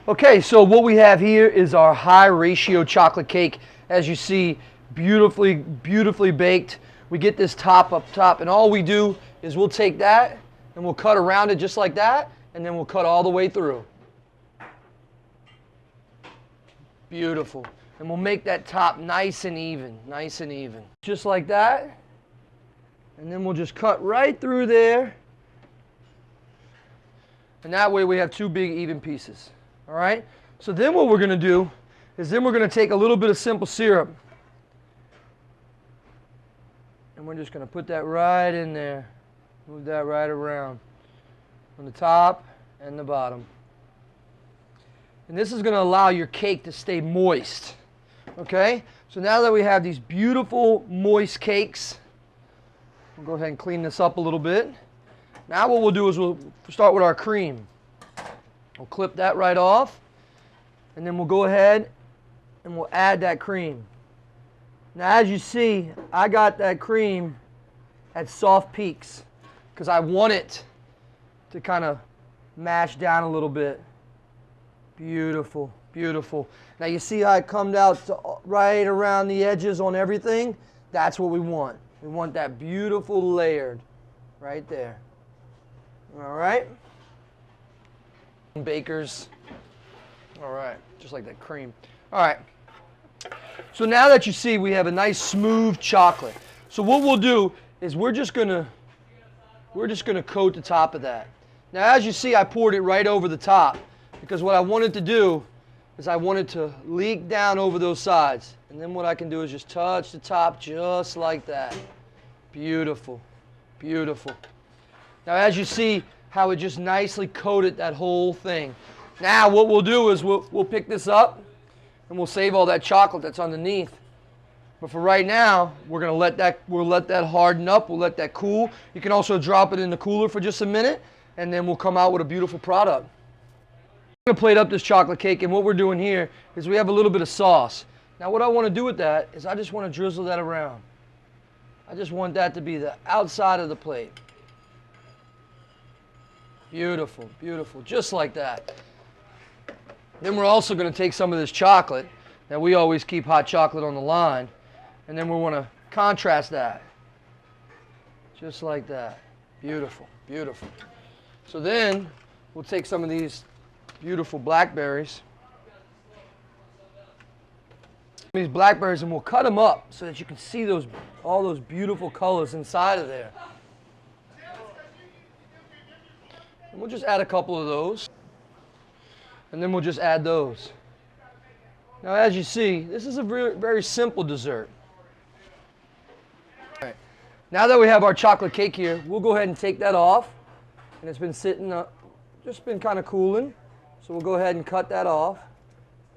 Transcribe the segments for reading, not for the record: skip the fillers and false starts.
Okay, so what we have here is our high ratio chocolate cake. As you see, beautifully baked. We get this top up top, and all we do is we'll take that and we'll cut around it just like that, and then we'll cut all the way through. Beautiful. And we'll make that top nice and even, nice and even. Just like that. And then we'll just cut right through there. And that way we have two big even pieces. All right? So then what we're going to do is then we're going to take a little bit of simple syrup. And we're just going to put that right in there. Move that right around on the top and the bottom. And this is going to allow your cake to stay moist. Okay? So now that we have these beautiful moist cakes, we'll go ahead and clean this up a little bit. Now what we'll do is we'll start with our cream. We'll clip that right off, and then we'll go ahead and we'll add that cream. Now as you see, I got that cream at soft peaks because I want it to kind of mash down a little bit. Beautiful, beautiful. Now you see how it comes out to right around the edges on everything? That's what we want. We want that beautiful layered right there. All right? Bakers. All right, just like that cream. All right. So now that you see we have a nice smooth chocolate. So what we'll do is we're just gonna coat the top of that. Now as you see, I poured it right over the top because what I wanted to do is I wanted to leak down over those sides. And then what I can do is just touch the top just like that. Beautiful, beautiful. Now as you see how it just nicely coated that whole thing. Now what we'll do is we'll pick this up and we'll save all that chocolate that's underneath. But for right now, we'll let that harden up, we'll let that cool. You can also drop it in the cooler for just a minute, and then we'll come out with a beautiful product. I'm going to plate up this chocolate cake, and what we're doing here is we have a little bit of sauce. Now what I want to do with that is I just want to drizzle that around. I just want that to be the outside of the plate. Beautiful, beautiful, just like that. Then we're also going to take some of this chocolate. Now we always keep hot chocolate on the line, and then we want to contrast that. Just like that. Beautiful, beautiful. So then we'll take some of these beautiful blackberries. These blackberries, and we'll cut them up so that you can see all those beautiful colors inside of there. And we'll just add a couple of those. And then we'll just add those. Now as you see, this is a very simple dessert. All right. Now that we have our chocolate cake here, we'll go ahead and take that off. And it's been sitting up, just been kind of cooling. So we'll go ahead and cut that off,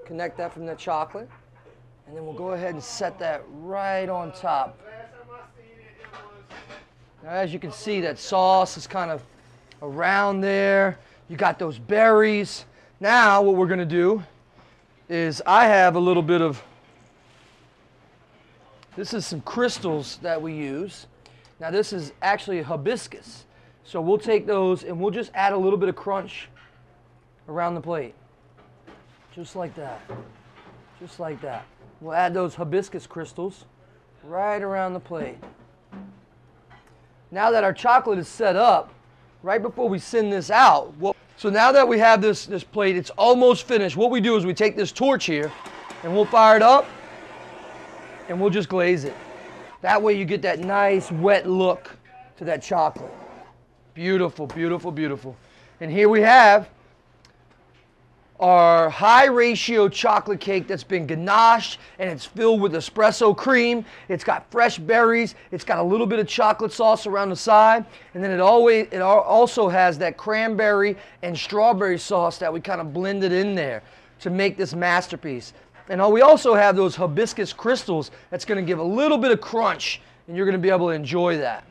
connect that from that chocolate, and then we'll go ahead and set that right on top. Now as you can see, that sauce is kind of around there. You got those berries. Now what we're going to do is I have a little bit of, this is some crystals that we use. Now this is actually hibiscus. So we'll take those and we'll just add a little bit of crunch around the plate. Just like that. Just like that. We'll add those hibiscus crystals right around the plate. Now that our chocolate is set up, right before we send this out, so now that we have this plate, it's almost finished. What we do is we take this torch here and we'll fire it up and we'll just glaze it. That way you get that nice wet look to that chocolate. Beautiful, beautiful, beautiful. And here we have our high ratio chocolate cake that's been ganached, and it's filled with espresso cream. It's got fresh berries. It's got a little bit of chocolate sauce around the side, and then it also has that cranberry and strawberry sauce that we kind of blended in there to make this masterpiece. And we also have those hibiscus crystals that's going to give a little bit of crunch, and you're going to be able to enjoy that.